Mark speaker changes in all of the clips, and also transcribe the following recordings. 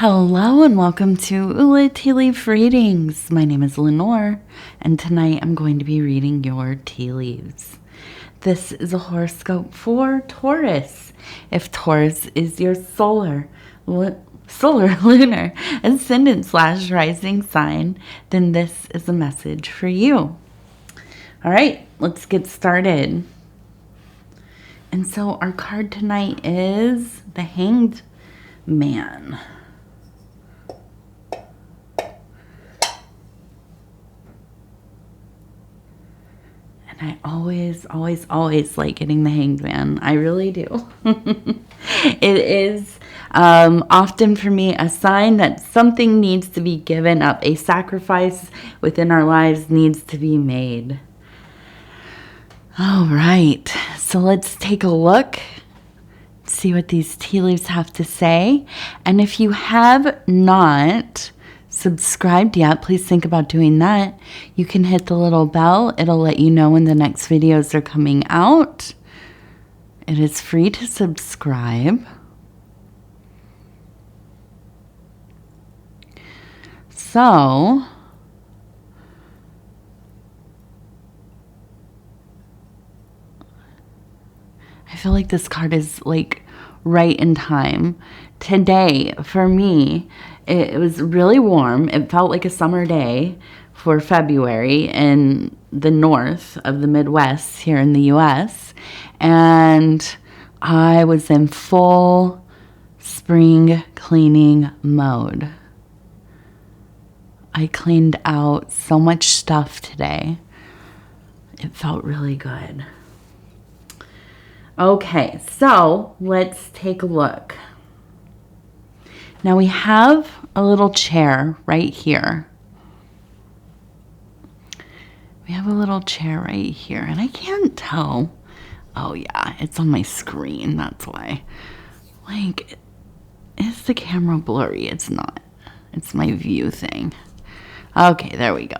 Speaker 1: Hello and welcome to Ula Tea Leaf Readings. My name is Lenor, and tonight I'm going to be reading your tea leaves. This is a horoscope for Taurus. If Taurus is your solar, lunar, ascendant / rising sign, then this is a message for you. All right, let's get started. And so our card tonight is the Hanged Man. I always like getting the Hanged Man. I really do. It is often for me a sign that something needs to be given up. A sacrifice within our lives needs to be made. All right. So let's take a look. See what these tea leaves have to say. And if you have not subscribed yet, please think about doing that. You can hit the little bell. It'll let you know when the next videos are coming out. It is free to subscribe. So, I feel like this card is like right in time. Today, for me, it was really warm. It felt like a summer day for February in the north of the Midwest here in the U.S. And I was in full spring cleaning mode. I cleaned out so much stuff today. It felt really good. Okay, so let's take a look. Now we have a little chair right here. We have a little chair right here, and I can't tell. Oh yeah, it's on my screen, that's why. Like, is the camera blurry? It's not. It's my view thing. Okay, there we go.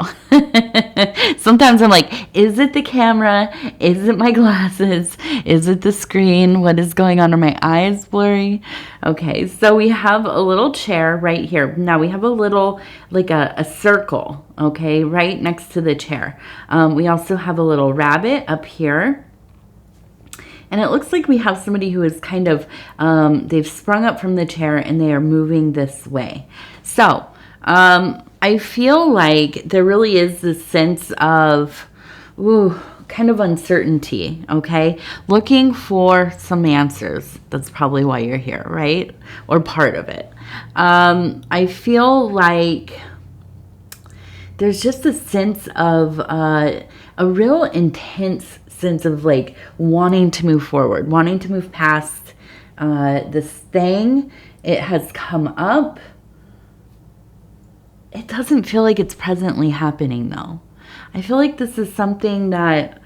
Speaker 1: Sometimes I'm like, is it the camera? Is it my glasses? Is it the screen? What is going on? Are my eyes blurry? Okay, so we have a little chair right here. Now we have a little, like a circle, okay, right next to the chair. We also have a little rabbit up here. And it looks like we have somebody who is kind of, they've sprung up from the chair and they are moving this way. So, I feel like there really is this sense of, kind of uncertainty, okay? Looking for some answers. That's probably why you're here, right? Or part of it. I feel like there's just a sense of a real intense sense of like wanting to move forward, wanting to move past this thing. It has come up. It doesn't feel like it's presently happening, though. I feel like this is something that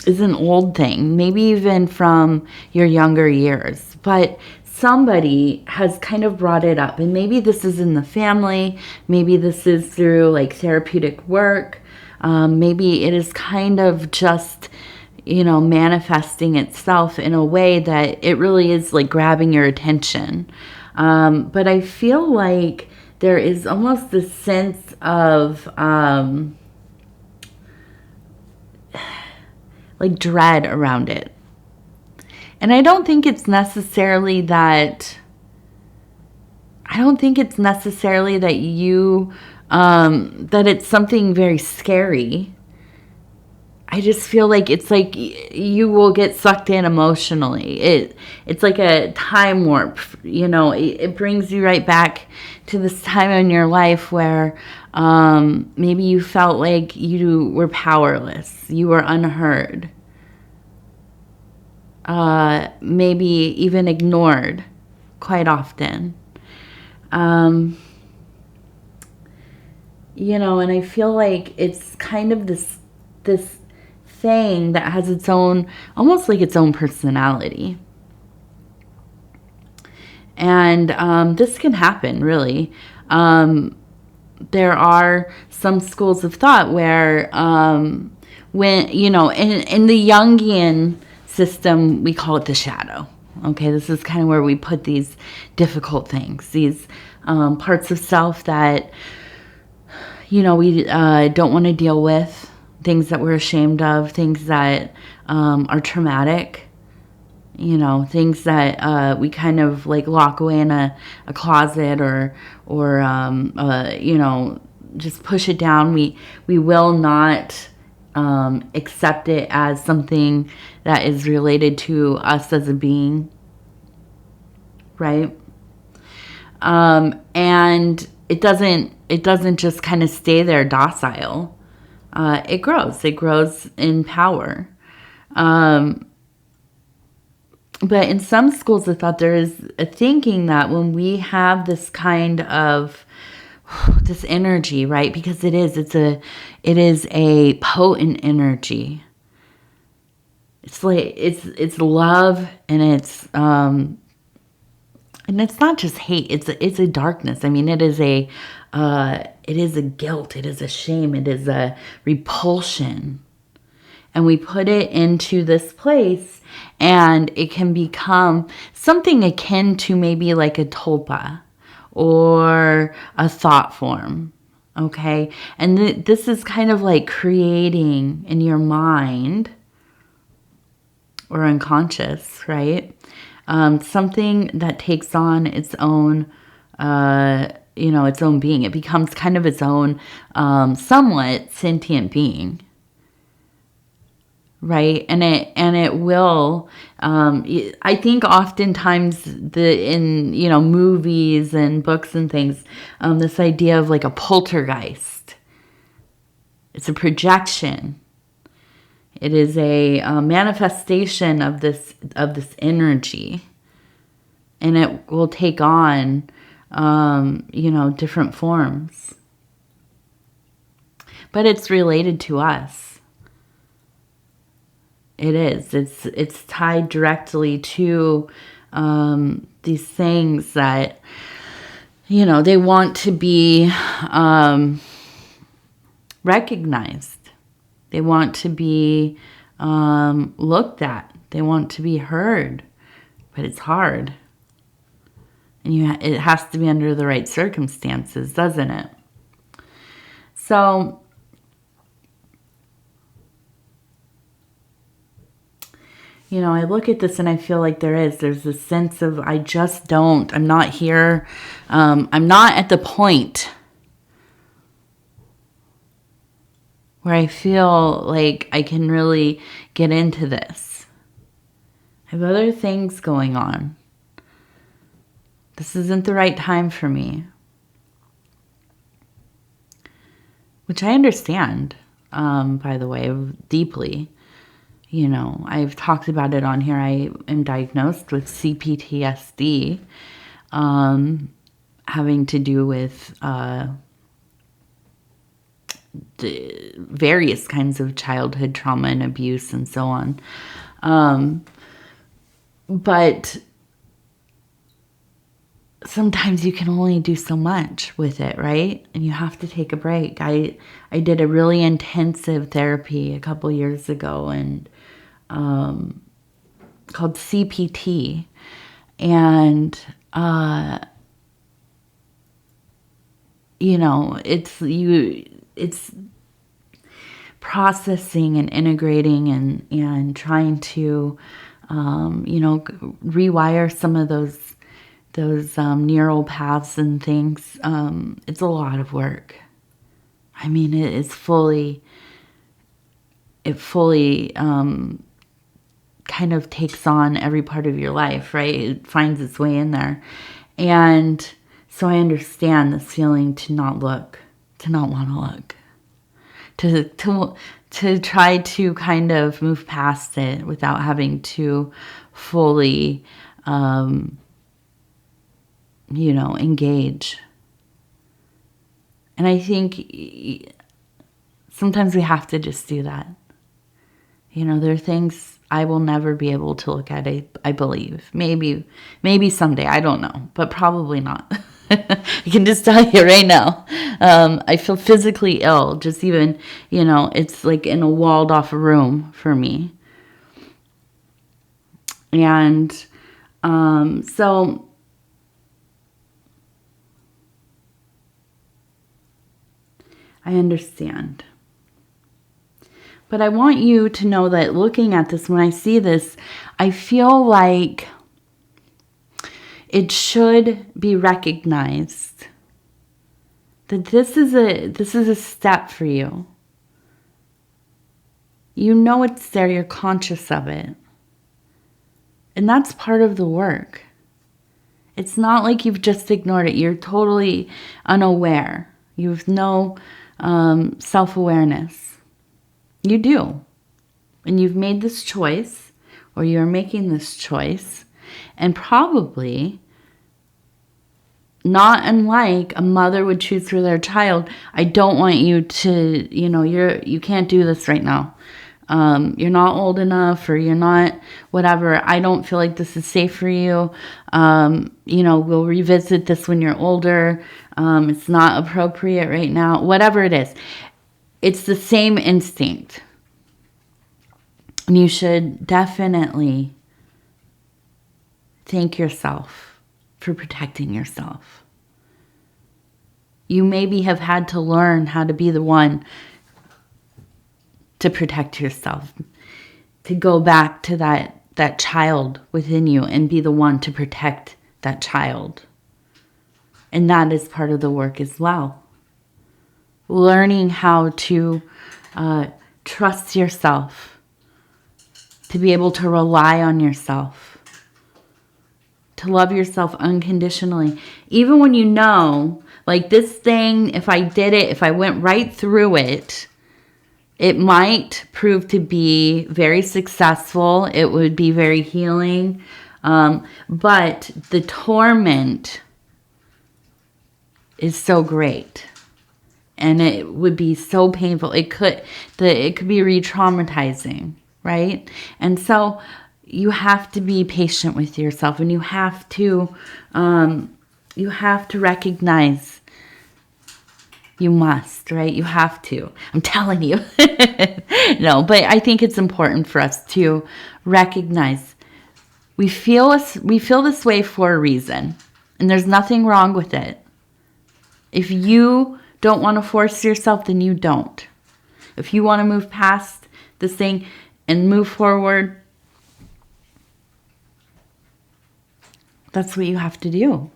Speaker 1: is an old thing, maybe even from your younger years. But somebody has kind of brought it up. And maybe this is in the family. Maybe this is through like therapeutic work. Maybe it is kind of just, manifesting itself in a way that it really is like grabbing your attention. But I feel like there is almost this sense of like dread around it. And I don't think it's necessarily that you that it's something very scary. I just feel like it's like you will get sucked in emotionally. It's like a time warp, it brings you right back to this time in your life where maybe you felt like you were powerless, you were unheard, maybe even ignored quite often. And I feel like it's kind of this thing that has its own, almost like its own personality. And this can happen, really. There are some schools of thought where when, in the Jungian system, we call it the shadow. Okay, this is kind of where we put these difficult things, these parts of self that, you know, we don't want to deal with, things that we're ashamed of, things that are traumatic, you know, things that we kind of like lock away in a closet or you know, just push it down. We will not accept it as something that is related to us as a being, right? And it doesn't just kind of stay there docile. It grows in power. But in some schools, I thought there is a thinking that when we have this kind of this energy, right? Because it is a potent energy. It's like it's love, and it's not just hate. It's a darkness. I mean, it is a guilt. It is a shame. It is a repulsion. And we put it into this place, and it can become something akin to maybe like a tulpa or a thought form. Okay. And this is kind of like creating in your mind or unconscious, right? Something that takes on its own, you know, its own being. It becomes kind of its own, somewhat sentient being. Right. And it will, I think oftentimes in, you know, movies and books and things, this idea of like a poltergeist, it's a projection. It is a manifestation of this energy, and it will take on, you know, different forms, but it's related to us. It is. It's tied directly to these things that, you know, they want to be recognized. They want to be looked at. They want to be heard. But it's hard. And it has to be under the right circumstances, doesn't it? So you know, I look at this and I feel like there's a sense of, I'm not here. I'm not at the point where I feel like I can really get into this. I have other things going on. This isn't the right time for me. Which I understand, by the way, deeply. You know, I've talked about it on here. I am diagnosed with CPTSD, having to do with the various kinds of childhood trauma and abuse and so on. But sometimes you can only do so much with it, right? And you have to take a break. I did a really intensive therapy a couple years ago, and called CPT, and you know, it's processing and integrating and trying to you know, rewire some of those neural paths and things. It's a lot of work. I mean, it fully kind of takes on every part of your life, right? It finds its way in there. And so I understand this feeling to not look, to not want to look, to try to kind of move past it without having to fully, you know, engage. And I think sometimes we have to just do that. You know, there are things I will never be able to look at, I believe. Maybe someday, I don't know, but probably not. I can just tell you right now, I feel physically ill, just even, you know, it's like in a walled off room for me. And So I understand. But I want you to know that looking at this, when I see this, I feel like it should be recognized that this is a step for you. You know it's there, you're conscious of it. And that's part of the work. It's not like you've just ignored it. You're totally unaware. You have no self-awareness. You do. And you've made this choice, or you're making this choice, and probably not unlike a mother would choose for their child. I don't want you to, you can't do this right now. You're not old enough, or you're not whatever. I don't feel like this is safe for you. We'll revisit this when you're older. It's not appropriate right now. Whatever it is. It's the same instinct. And you should definitely thank yourself for protecting yourself. You maybe have had to learn how to be the one to protect yourself, to go back to that child within you and be the one to protect that child. And that is part of the work as well. Learning how to trust yourself, to be able to rely on yourself, to love yourself unconditionally. Even when you know, like this thing, if I did it, if I went right through it, it might prove to be very successful. It would be very healing. But the torment is so great. And it would be so painful. It could be re-traumatizing, right? And so you have to be patient with yourself, and you have to recognize. You must, right? You have to. I'm telling you. No, but I think it's important for us to recognize we feel this way for a reason, and there's nothing wrong with it. If you don't want to force yourself, then you don't. If you want to move past this thing and move forward, that's what you have to do.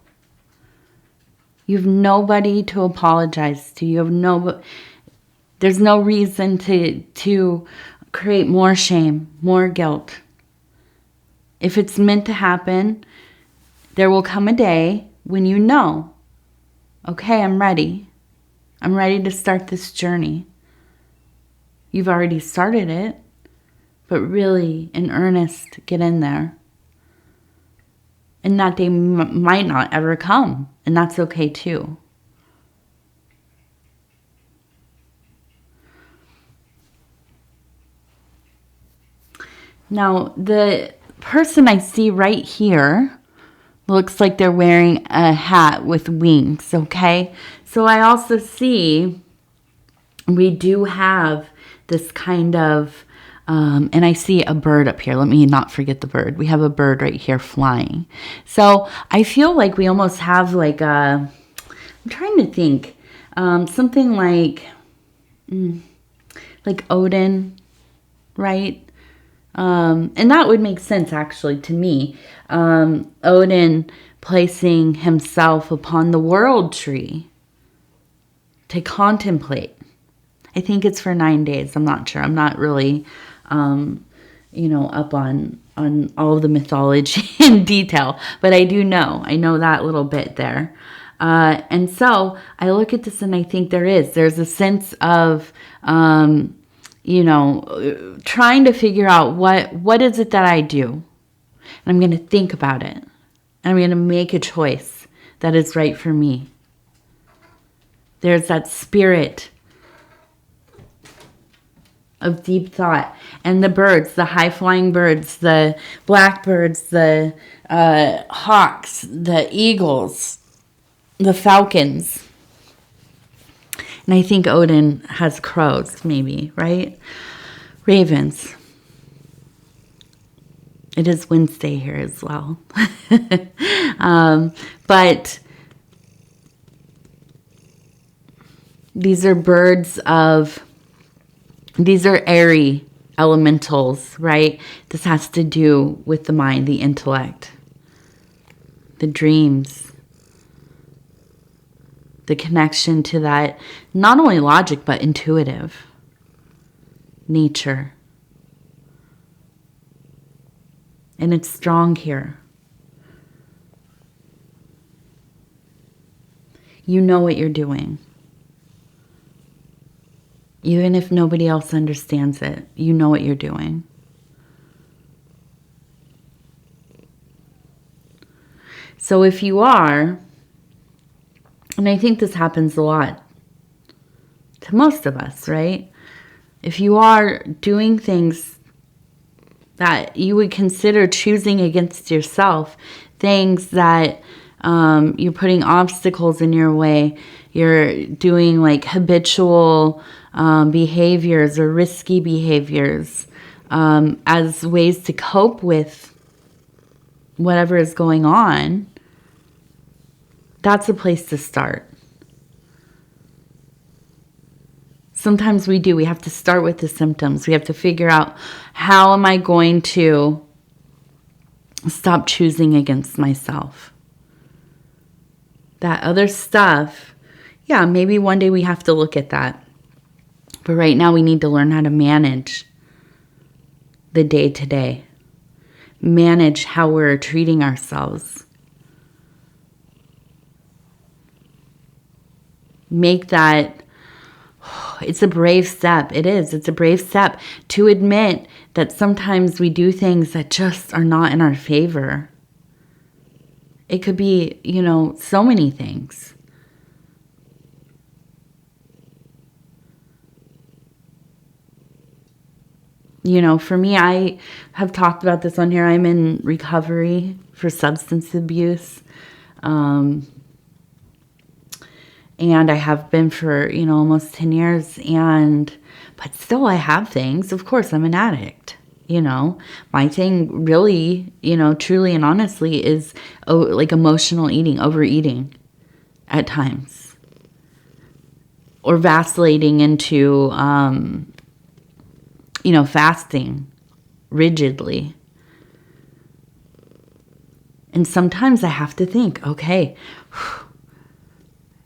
Speaker 1: You have nobody to apologize to. There's no reason to create more shame, more guilt. If it's meant to happen, there will come a day when you know, okay, I'm ready. I'm ready to start this journey. You've already started it, but really, in earnest, get in there. And that day might not ever come, and that's okay too. Now, the person I see right here looks like they're wearing a hat with wings, okay? So I also see we do have this kind of, and I see a bird up here. Let me not forget the bird. We have a bird right here flying. So I feel like we almost have like I'm trying to think, something like Odin, right? And that would make sense actually to me. Odin placing himself upon the world tree to contemplate. I think it's for 9 days. I'm not sure. I'm not really, up on all of the mythology in detail, but I do know. I know that little bit there. And so I look at this and I think there's a sense of, trying to figure out what is it that I do. And I'm going to think about it. And I'm going to make a choice that is right for me. There's that spirit of deep thought. And the birds, the high-flying birds, the blackbirds, the hawks, the eagles, the falcons. And I think Odin has crows, maybe, right? Ravens. It is Wednesday here as well. But these are these are airy elementals, right? This has to do with the mind, the intellect, the dreams, the connection to that, not only logic, but intuitive nature. And it's strong here. You know what you're doing. Even if nobody else understands it, you know what you're doing. So if you are, and I think this happens a lot to most of us, right? If you are doing things that you would consider choosing against yourself, things that you're putting obstacles in your way, you're doing like habitual behaviors or risky behaviors as ways to cope with whatever is going on, that's a place to start. Sometimes we do. We have to start with the symptoms. We have to figure out, how am I going to stop choosing against myself? That other stuff, yeah, maybe one day we have to look at that. But right now we need to learn how to manage the day-to-day. Manage how we're treating ourselves. Make that, it's a brave step. It is. It's a brave step to admit that sometimes we do things that just are not in our favor. It could be, so many things. For me, I have talked about this on here. I'm in recovery for substance abuse. And I have been for, almost 10 years. But still I have things. Of course, I'm an addict. My thing really, truly and honestly is like emotional eating, overeating at times. Or vacillating into, fasting rigidly. And sometimes I have to think, okay,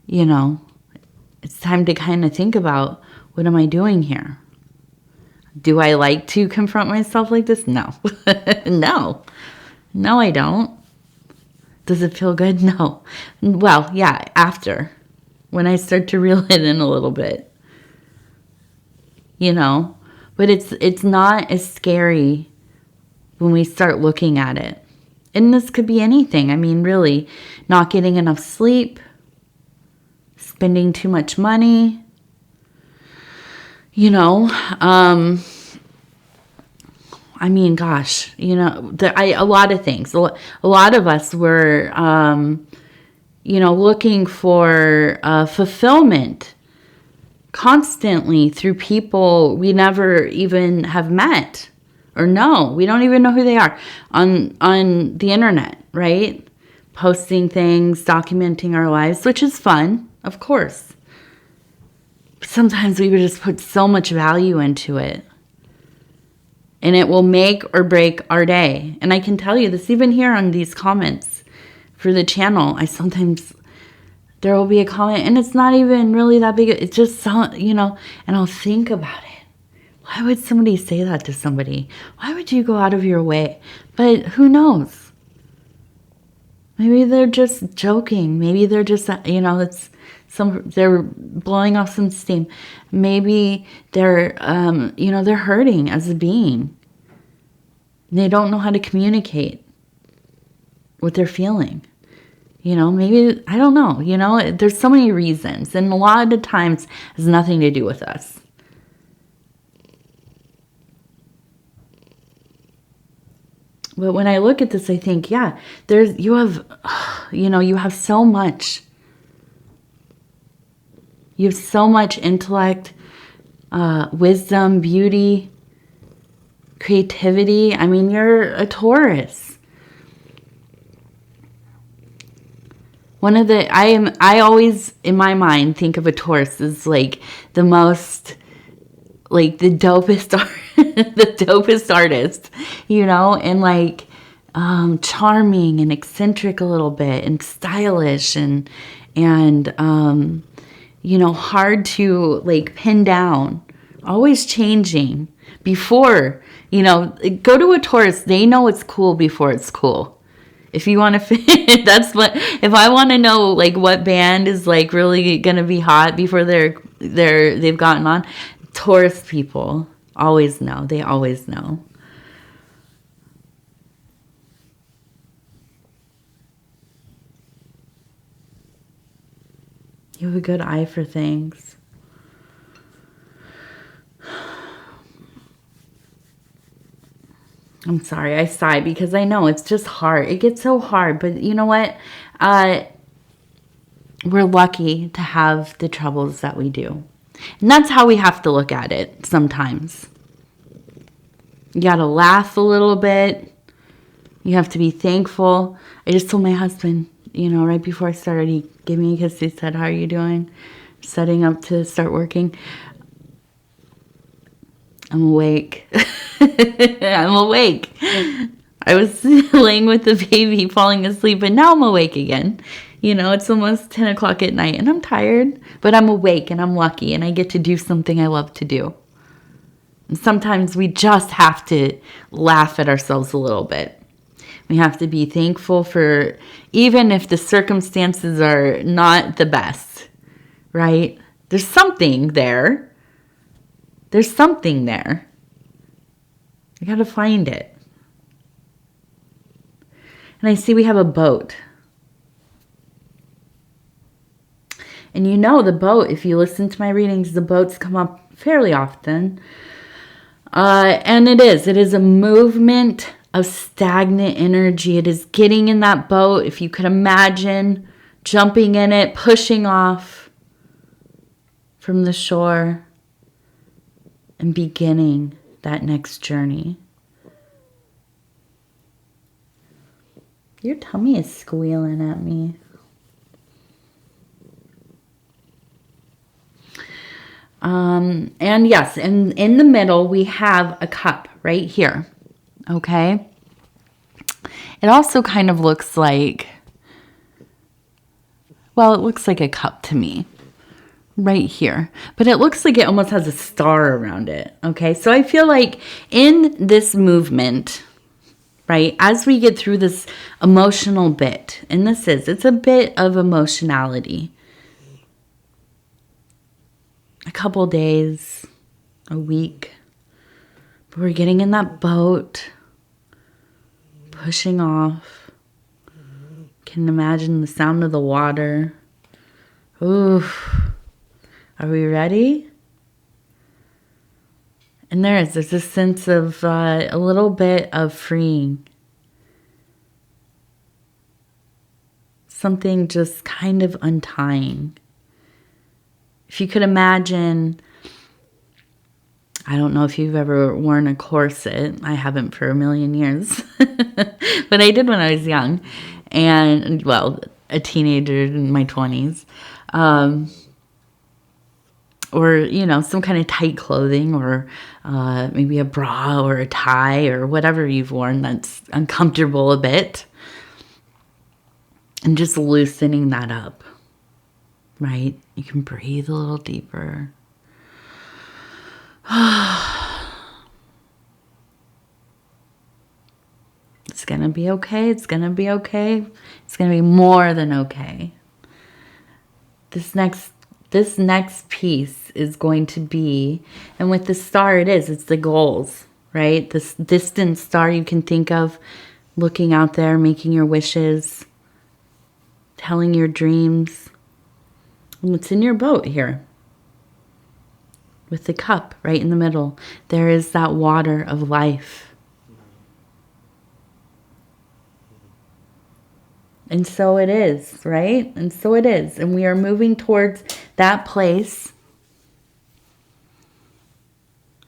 Speaker 1: it's time to kind of think about, what am I doing here? Do I like to confront myself like this? No. No, I don't. Does it feel good? No. Well, yeah, after. When I start to reel it in a little bit. But it's not as scary when we start looking at it. And this could be anything. I mean, really, not getting enough sleep, spending too much money, I mean, gosh, a lot of things. A lot of us were, looking for fulfillment constantly through people we never even have met or know. We don't even know who they are on the internet, right? Posting things, documenting our lives, which is fun, of course. But sometimes we would just put so much value into it. And it will make or break our day. And I can tell you this even here on these comments for the channel. There will be a comment and it's not even really that big. It's just, and I'll think about it. Why would somebody say that to somebody? Why would you go out of your way? But who knows? Maybe they're just joking. Maybe they're just, they're blowing off some steam. Maybe they're, they're hurting as a being. They don't know how to communicate what they're feeling. Maybe, I don't know, there's so many reasons. And a lot of the times it has nothing to do with us. But when I look at this, I think, yeah, you have so much. You have so much intellect, wisdom, beauty, creativity. I mean, you're a Taurus. I always, in my mind, think of a Taurus as like the most, like the dopest, the dopest artist, you know, and like charming and eccentric a little bit and stylish and you know, hard to like pin down, always changing before, you know, go to a Taurus. They know it's cool before it's cool. If you want to fit, that's what, if I want to know like what band is like really going to be hot before they've gotten on, Taurus people always know. They always know. You have a good eye for things. I'm sorry, I sigh because I know it's just hard. It gets so hard, but you know what? We're lucky to have the troubles that we do. And that's how we have to look at it sometimes. You got to laugh a little bit. You have to be thankful. I just told my husband, you know, right before I started, he gave me a kiss. He said, "How are you doing? Setting up to start working." I'm awake. I'm awake. I was laying with the baby, falling asleep, but now I'm awake again. You know, it's almost 10 o'clock at night, and I'm tired, but I'm awake, and I'm lucky, and I get to do something I love to do. And sometimes we just have to laugh at ourselves a little bit. We have to be thankful for, even if the circumstances are not the best, right? There's something there. There's something there. I gotta find it. And I see we have a boat. And you know the boat, if you listen to my readings, the boats come up fairly often. And it is a movement of stagnant energy. It is getting in that boat, if you could imagine, jumping in it, pushing off from the shore and beginning that next journey. Your tummy is squealing at me. And yes, and in the middle, we have a cup right here. Okay. It also kind of looks like, well, it looks like a cup to me right here, but it looks like it almost has a star around it. Okay. So I feel like in this movement, right, as we get through this emotional bit, and it's a bit of emotionality, a couple days, a week, but we're getting in that boat, pushing off. Can imagine the sound of the water. Ooh, are we ready? And there's a sense of a little bit of freeing. Something just kind of untying. If you could imagine, I don't know if you've ever worn a corset. I haven't for a million years. But I did when I was young. And, well, a teenager in my 20s. Or, you know, some kind of tight clothing, or maybe a bra or a tie or whatever you've worn that's uncomfortable a bit. And just loosening that up, right? You can breathe a little deeper. It's going to be okay. It's going to be okay. It's going to be more than okay. This next piece is going to be, and with the star it's the goals, right? This distant star you can think of, looking out there, making your wishes, telling your dreams. And what's in your boat here? With the cup right in the middle, there is that water of life. And so it is, right? And so it is. And we are moving towards that place.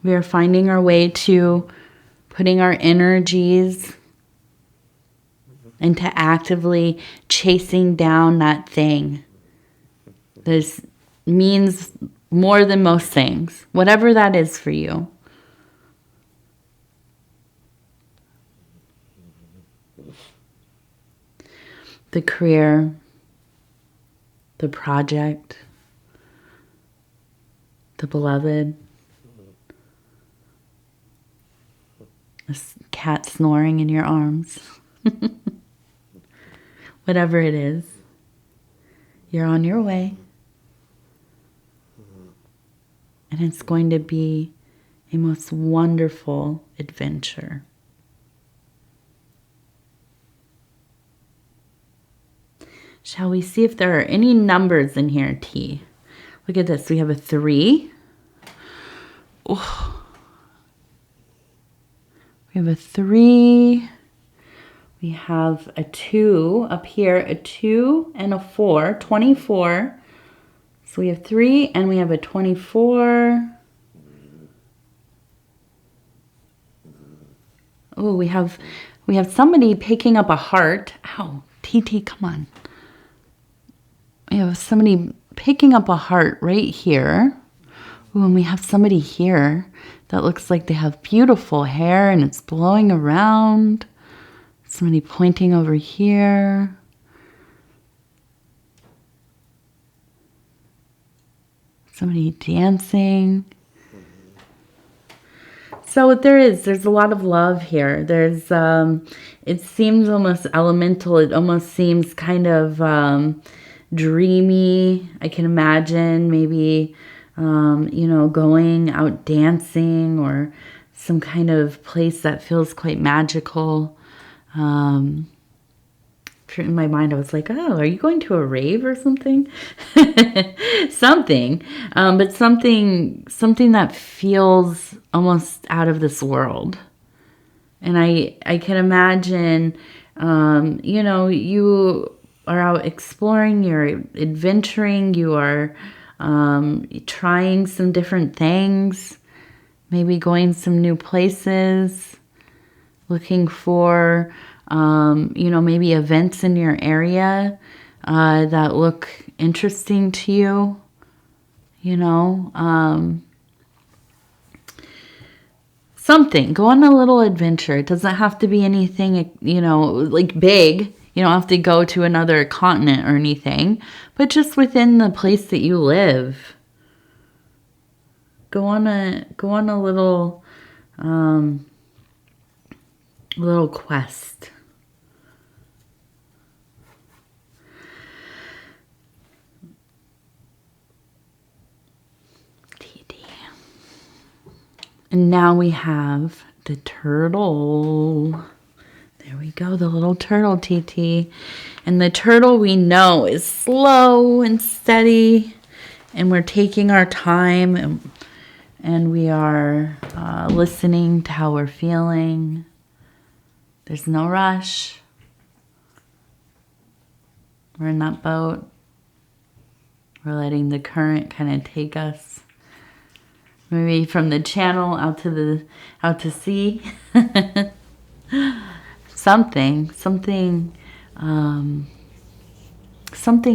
Speaker 1: We are finding our way to putting our energies into actively chasing down that thing. This means more than most things, whatever that is for you. The career, the project, the beloved, a cat snoring in your arms. Whatever it is, you're on your way. And it's going to be a most wonderful adventure. Shall we see if there are any numbers in here, T? Look at this. We have a 3. Oh. We have a 3. We have a 2 up here, a 2 and a 4, 24. So we have 3 and we have a 24. Oh, we have somebody picking up a heart. Ow, TT, come on. We have somebody picking up a heart right here. Ooh, and we have somebody here that looks like they have beautiful hair and it's blowing around. Somebody pointing over here. Somebody dancing. So what there's a lot of love here. There's, it seems almost elemental. It almost seems kind of dreamy. I can imagine maybe, you know, going out dancing or some kind of place that feels quite magical. In my mind, I was like, oh, are you going to a rave or something? Something, but something that feels almost out of this world. And I can imagine, you know, you are out exploring, you're adventuring, you are trying some different things, maybe going some new places, looking for, you know, maybe events in your area that look interesting to you, you know, something. Go on a little adventure. It doesn't have to be anything, you know, like big. You don't have to go to another continent or anything, but just within the place that you live. Go on a little quest. TD. And now we have the turtle. There we go, the little turtle, TT. And the turtle we know is slow and steady, and we're taking our time, and we are listening to how we're feeling. There's no rush. We're in that boat. We're letting the current kind of take us maybe from the channel out to sea. Something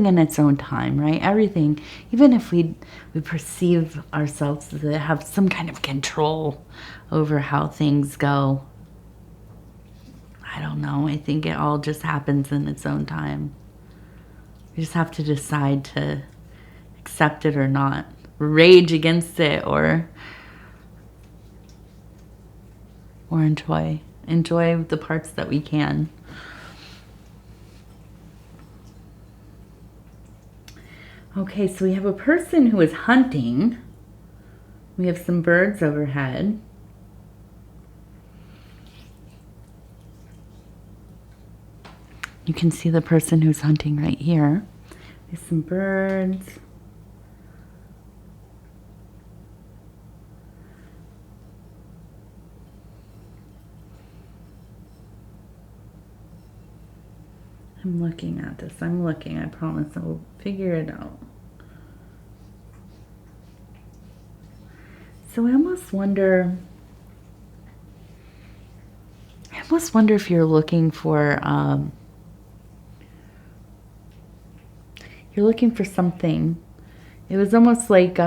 Speaker 1: in its own time, right? Everything, even if we perceive ourselves to have some kind of control over how things go, I don't know. I think it all just happens in its own time. We just have to decide to accept it or not, rage against it, or enjoy the parts that we can. Okay, so we have a person who is hunting. We have some birds overhead. You can see the person who's hunting right here. There's some birds. I'm looking at this. I'm looking. I promise I will figure it out. So I almost wonder almost wonder if you're looking for something. It was almost like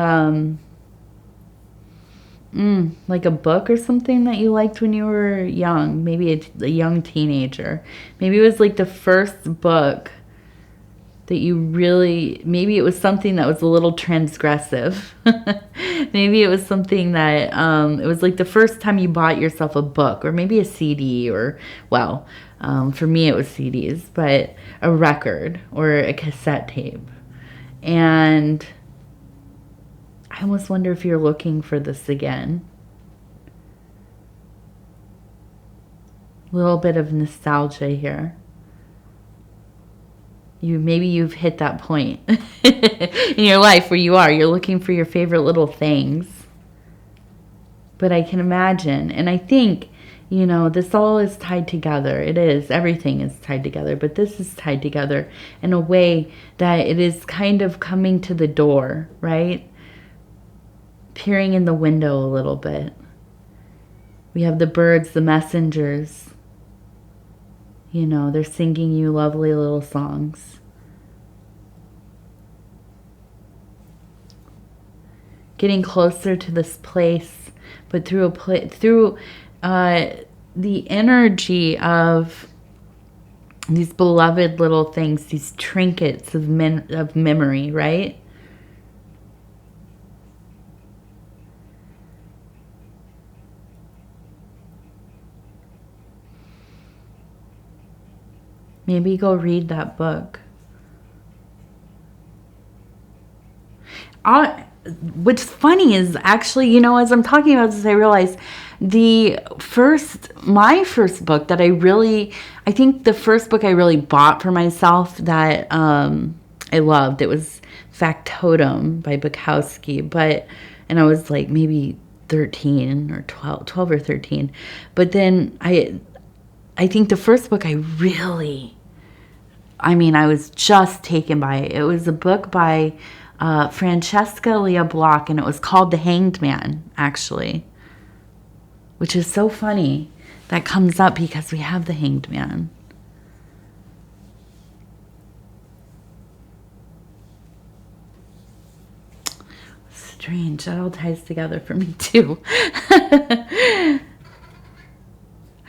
Speaker 1: like a book or something that you liked when you were young, maybe a young teenager. Maybe it was like the first book that you really, maybe it was something that was a little transgressive. Maybe it was something that, it was like the first time you bought yourself a book, or maybe a CD, or, well, for me it was CDs, but a record or a cassette tape. And I almost wonder if you're looking for this again. A little bit of nostalgia here. Maybe you've hit that point in your life where you're looking for your favorite little things. But I can imagine, and I think, this all is tied together. It is. Everything is tied together, but this is tied together in a way that it is kind of coming to the door, right? Peering in the window a little bit. We have the birds, the messengers. They're singing you lovely little songs. Getting closer to this place, but through the energy of these beloved little things, these trinkets of memory, right? Maybe go read that book. What's funny is actually, as I'm talking about this, I realized my first book that I think the first book I really bought for myself that I loved, it was Factotum by Bukowski, and I was like maybe 13 or 12 or 13. But then I think the first book I was just taken by it. It was a book by Francesca Leah Block, and it was called The Hanged Man, actually. Which is so funny that comes up because we have The Hanged Man. Strange. That all ties together for me, too. I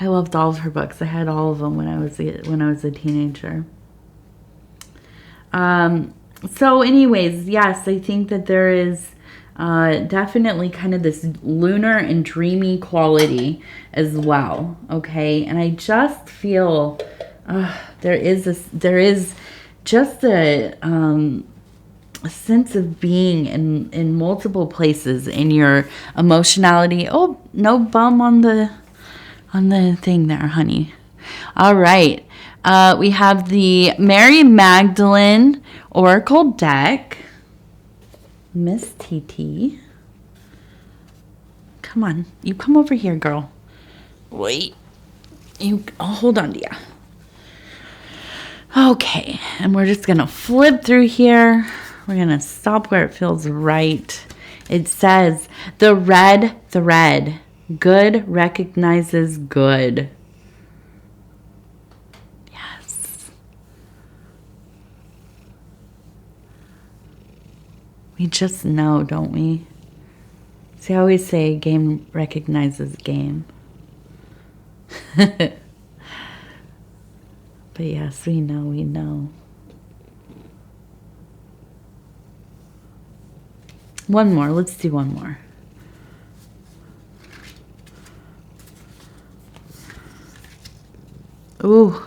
Speaker 1: loved all of her books. I had all of them when I was a teenager. So anyways, yes, I think that there is definitely kind of this lunar and dreamy quality as well. Okay, and I just feel there is just a sense of being in multiple places in your emotionality. Oh, no bum on the thing there, honey. All right. We have the Mary Magdalene Oracle deck. Miss TT. Come on. You come over here, girl. Wait. I'll hold on to you. Okay. And we're just going to flip through here. We're going to stop where it feels right. It says, the red thread. Good recognizes good. Yes. We just know, don't we? See, I always say game recognizes game. But yes, we know. One more. Let's do one more. Ooh,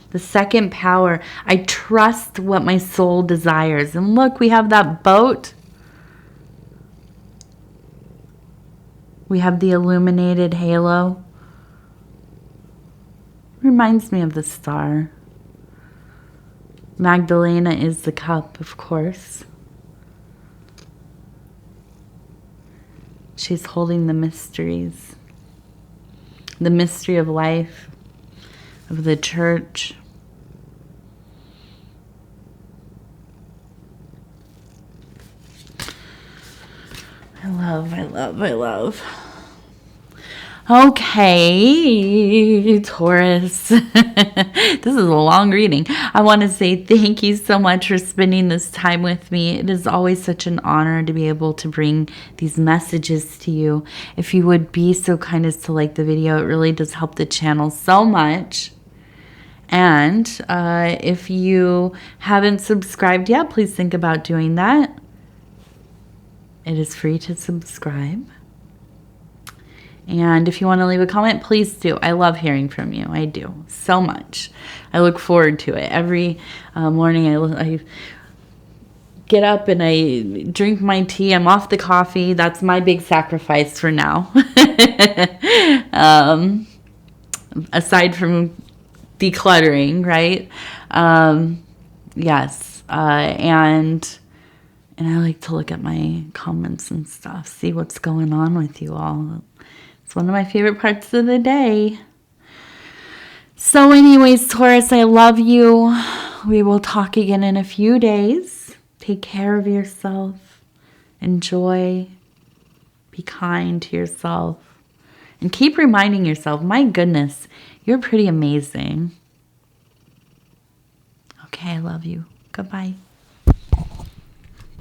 Speaker 1: the second power. I trust what my soul desires. And look, we have that boat. We have the illuminated halo. Reminds me of the star. Magdalena is the cup, of course. She's holding the mysteries. The mystery of life, of the church. I love. Okay, Taurus. This is a long reading. I want to say thank you so much for spending this time with me. It is always such an honor to be able to bring these messages to you. If you would be so kind as to like the video, it really does help the channel so much. And if you haven't subscribed yet, please think about doing that. It is free to subscribe. And if you want to leave a comment, please do. I love hearing from you. I do so much. I look forward to it. Every morning I get up and I drink my tea. I'm off the coffee. That's my big sacrifice for now. Aside from decluttering, right? Yes. And I like to look at my comments and stuff, see what's going on with you all. It's one of my favorite parts of the day. So anyways, Taurus, I love you. We will talk again in a few days. Take care of yourself. Enjoy. Be kind to yourself. And keep reminding yourself, my goodness, you're pretty amazing. Okay, I love you. Goodbye.